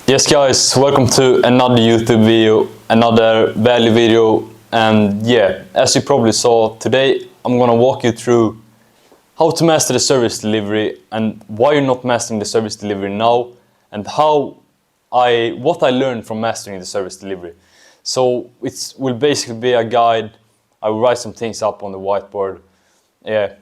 Yes guys, welcome to another YouTube video, another value video, and yeah, as you probably saw, today I'm gonna walk you through how to master the service delivery and why you're not mastering the service delivery now, and what I learned from mastering the service delivery. So it will basically be a guide. I will write some things up on the whiteboard,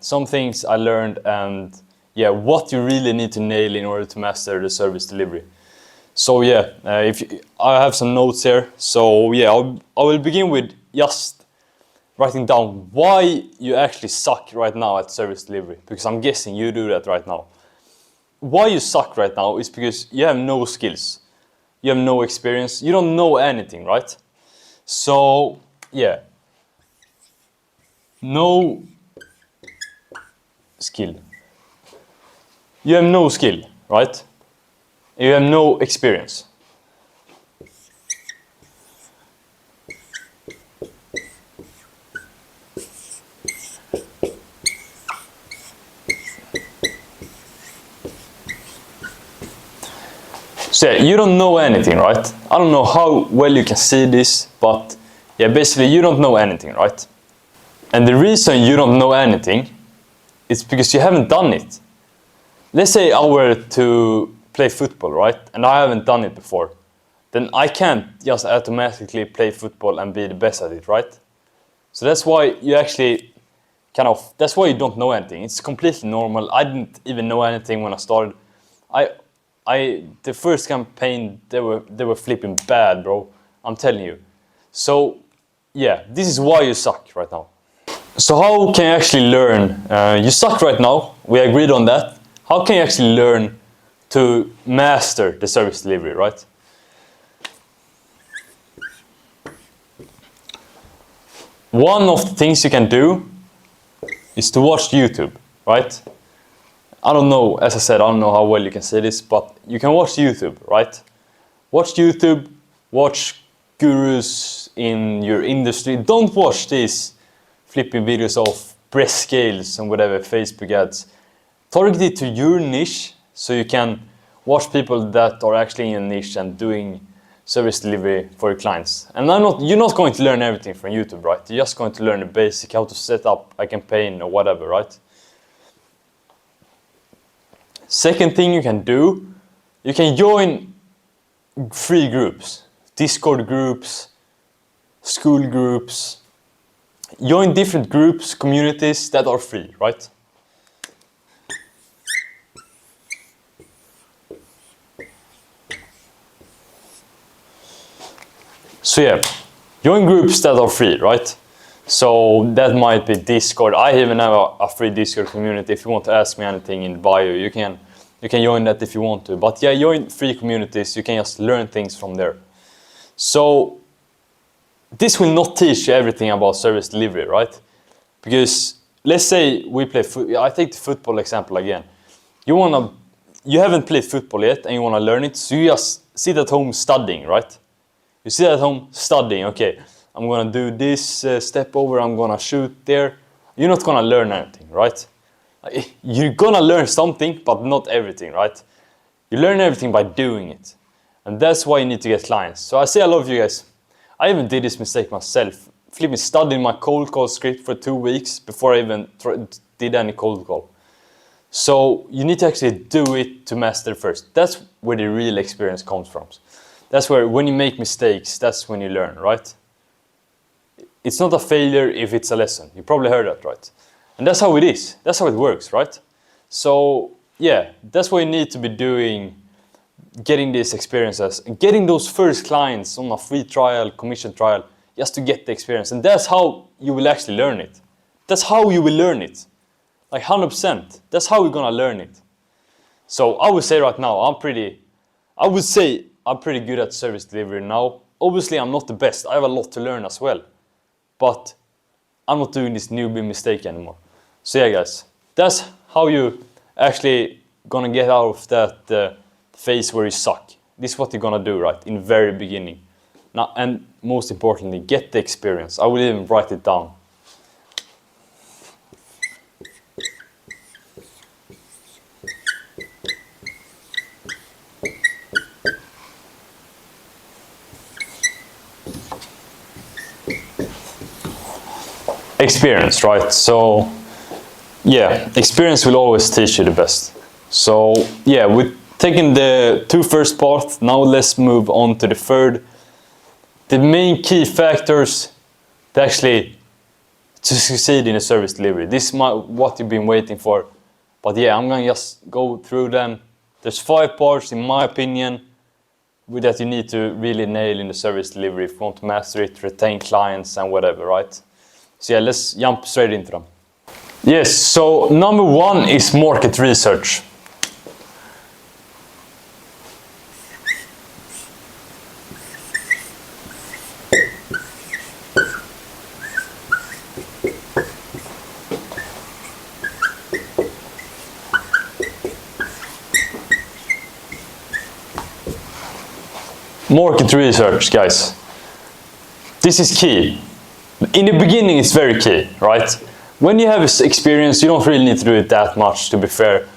some things I learned, and yeah, what you really need to nail in order to master the service delivery. So yeah, I have some notes here. So yeah, I will begin with just writing down why you actually suck right now at service delivery, because I'm guessing you do that right now. Why you suck right now is because you have no skills, you have no experience, you don't know anything, right? So yeah, no skill. You have no skill, right? You have no experience. So yeah, you don't know anything, right? I don't know how well you can see this, but yeah, basically you don't know anything, right? And the reason you don't know anything is because you haven't done it. Let's say I were to play football, right? And I haven't done it before. Then I can't just automatically play football and be the best at it, right? So that's why you actually that's why you don't know anything. It's completely normal. I didn't even know anything when I started. The first campaign, they were flipping bad, bro. I'm telling you. So yeah, this is why you suck right now. So how can you actually learn? You suck right now. We agreed on that. How can you actually learn to master the service delivery, right? One of the things you can do is to watch YouTube, right? I don't know, as I said, I don't know how well you can see this, but you can watch YouTube, right? Watch YouTube, watch gurus in your industry. Don't watch these flipping videos of breast scales and whatever Facebook ads. Target it to your niche, so you can watch people that are actually in a niche and doing service delivery for your clients. And you're not going to learn everything from YouTube, right? You're just going to learn the basic, how to set up a campaign or whatever, right? Second thing you can do, you can join free groups, Discord groups, school groups. Join different groups, communities that are free, right? So yeah, join groups that are free, right? So that might be Discord. I even have a free Discord community. If you want to ask me anything in bio, you can join that if you want to. But yeah, join free communities. You can just learn things from there. So this will not teach you everything about service delivery, right? Because let's say we play I take the football example again. You haven't played football yet and you want to learn it, so you just sit at home studying, right? You sit at home studying, okay, I'm gonna do this step over, I'm gonna shoot there. You're not gonna learn anything, right? You're gonna learn something, but not everything, right? You learn everything by doing it. And that's why you need to get clients. So I say I love you guys. I even did this mistake myself. Flipping studying my cold call script for 2 weeks before I even did any cold call. So you need to actually do it to master first. That's where the real experience comes from. That's where, when you make mistakes, that's when you learn, right? It's not a failure if it's a lesson. You probably heard that, right? And that's how it is. That's how it works, right? So yeah, that's what you need to be doing, getting these experiences, getting those first clients on a free trial, commission trial, just to get the experience. And that's how you will actually learn it. That's how you will learn it. Like 100%. That's how you're gonna learn it. So I would say right now, I'm pretty good at service delivery now. Obviously, I'm not the best. I have a lot to learn as well. But I'm not doing this newbie mistake anymore. So yeah, guys, that's how you actually gonna get out of that phase where you suck. This is what you're gonna do, right, in the very beginning. Now, and most importantly, get the experience. I will even write it down. experience, right? So yeah, experience will always teach you the best. So yeah, we've taken the two first parts. Now let's move on to the third. The main key factors to actually to succeed in a service delivery. This is what you've been waiting for. But yeah, I'm gonna just go through them. There's 5 parts, in my opinion, that you need to really nail in the service delivery if you want to master it, retain clients and whatever, right? So yeah, let's jump straight into them. Yes, so number 1 is market research. Market research, guys. This is key. In the beginning, it's very key, right? When you have experience, you don't really need to do it that much, to be fair,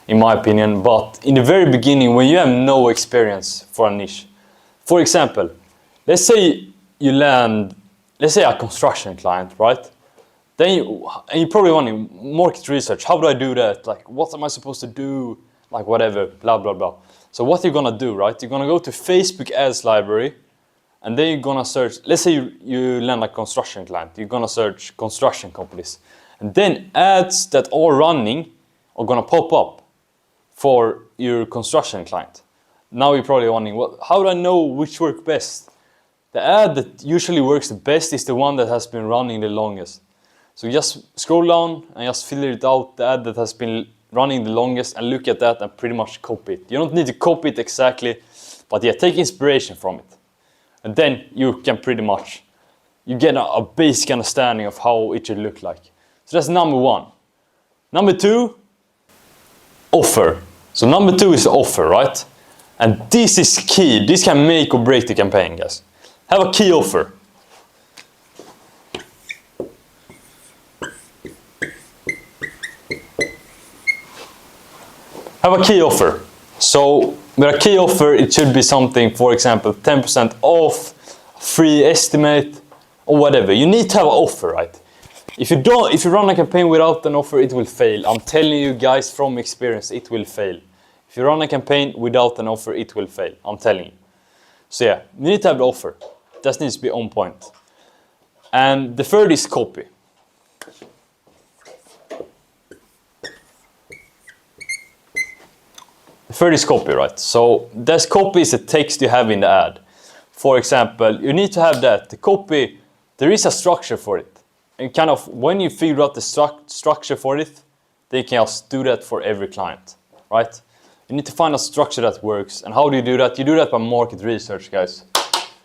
in my opinion. But in the very beginning, when you have no experience for a niche, for example, let's say you land, let's say a construction client, right? Then you're probably wondering, market research, how do I do that? Like, what am I supposed to do? Like, whatever, blah, blah, blah. So what you're gonna do, right? You're gonna go to Facebook Ads Library, and then you're gonna search, let's say you land a construction client, you're gonna search construction companies. And then ads that are running are gonna pop up for your construction client. Now you're probably wondering, how do I know which works best? The ad that usually works the best is the one that has been running the longest. So just scroll down and just filter it out, the ad that has been running the longest, and look at that and pretty much copy it. You don't need to copy it exactly, but yeah, take inspiration from it. And then you can pretty much, you get a basic understanding of how it should look like. So that's number 1. Number 2, offer. So number 2 is the offer, right? And this is key. This can make or break the campaign, guys. Have a key offer. Have a key offer. So with a key offer, it should be something, for example, 10% off, free estimate, or whatever. You need to have an offer, right? If you run a campaign without an offer, it will fail. I'm telling you guys from experience, it will fail. If you run a campaign without an offer, it will fail. I'm telling you. So yeah, you need to have the offer. That needs to be on point. And the third is copy. The third is copy, right? So this copy is the text you have in the ad. For example, you need to have that. The copy, there is a structure for it. And kind of, when you figure out the structure for it, then you can just do that for every client, right? You need to find a structure that works. And how do you do that? You do that by market research, guys.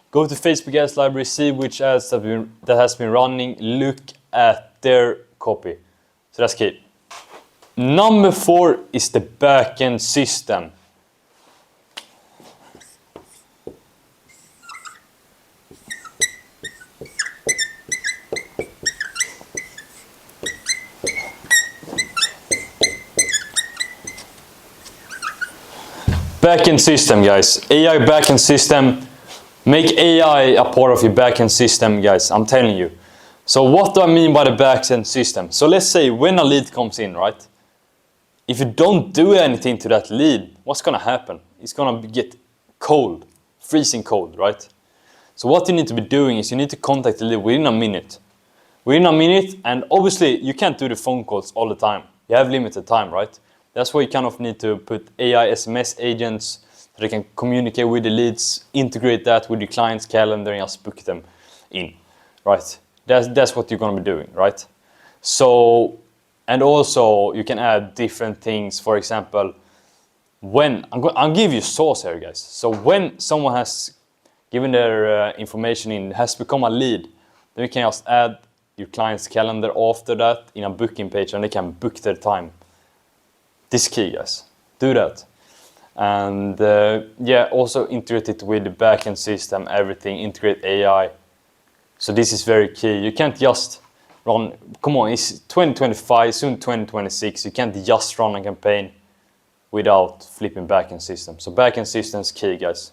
Go to Facebook Ads Library, see which ads that has been running, look at their copy. So that's key. Number 4 is the backend system. Backend system, guys. AI backend system. Make AI a part of your backend system, guys. I'm telling you. So what do I mean by the backend system? So let's say when a lead comes in, right? If you don't do anything to that lead, what's gonna happen? It's gonna get cold, freezing cold, right? So what you need to be doing is you need to contact the lead within a minute. Within a minute, and obviously you can't do the phone calls all the time. You have limited time, right? That's why you kind of need to put AI SMS agents so they can communicate with the leads, integrate that with your client's calendar and just book them in, right? That's what you're gonna be doing, right? So, and also you can add different things. For example, when, I'll give you a source here, guys. So when someone has given their information in, has become a lead, then you can just add your client's calendar after that in a booking page and they can book their time. This is key, guys. Do that. And yeah, also integrate it with the backend system, everything, integrate AI. So this is very key. You can't just run, come on, it's 2025, soon 2026. You can't just run a campaign without flipping backend system. So backend system is key, guys.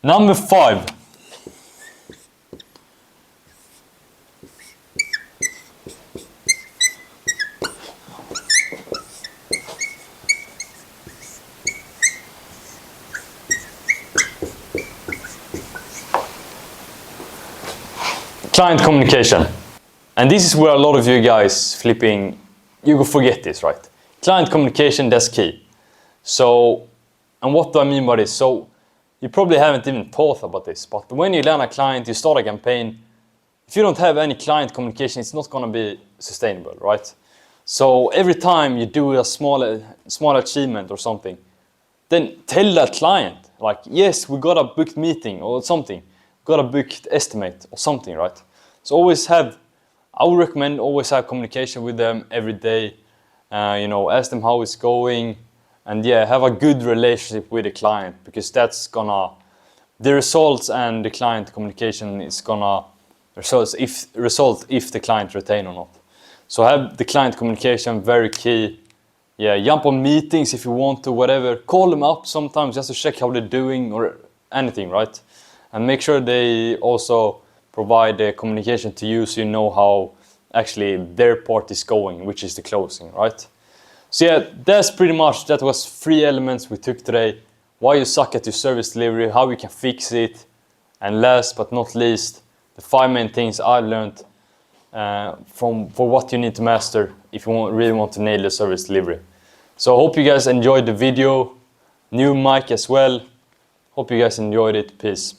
Number 5. Client communication. And this is where a lot of you guys flipping, you will forget this, right? Client communication, that's key. So, and what do I mean by this? So, you probably haven't even thought about this, but when you land a client, you start a campaign, if you don't have any client communication, it's not gonna be sustainable, right? So every time you do a small achievement or something, then tell that client, like, yes, we got a booked meeting or something, got a booked estimate or something, right? So always have, I would recommend always have communication with them every day. Ask them how it's going, and yeah, have a good relationship with the client, because that's gonna, the results and the client communication is gonna result if the client retain or not. So have the client communication very key. Yeah, jump on meetings if you want to, whatever. Call them up sometimes just to check how they're doing or anything, right? And make sure they also provide the communication to you so you know how actually their part is going, which is the closing, right? So yeah, that was 3 elements we took today. Why you suck at your service delivery, how you can fix it, and last but not least, the 5 main things I learned for what you need to master if you really want to nail the service delivery. So I hope you guys enjoyed the video. New mic as well. Hope you guys enjoyed it. Peace.